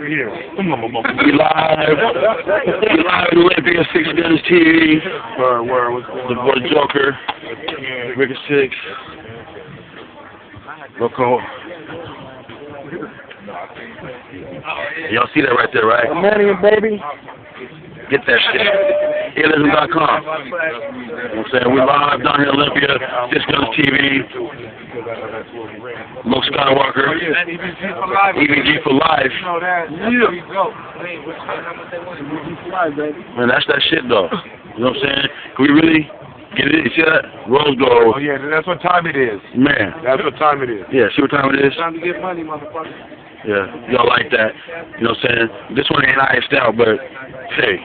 here. We live. We live in Olympia, Six Guns TV. What's The going boy on? Joker, Ricky Six, Rocco. Y'all see that right there, right? Manny and baby. Get that shit. Alism.com. You know what I'm saying? We live down here in Olympia, Six Guns TV. Luke Skywalker, EVG for life. Man, that's that shit though. You know what I'm saying? Can we really get it? You see that? Rose gold. Oh yeah, that's what time it is. Man. That's what time it is. Yeah, see what time it is? Time to get money, motherfucker. Yeah, y'all like that. You know what I'm saying? This one ain't iced out, but hey.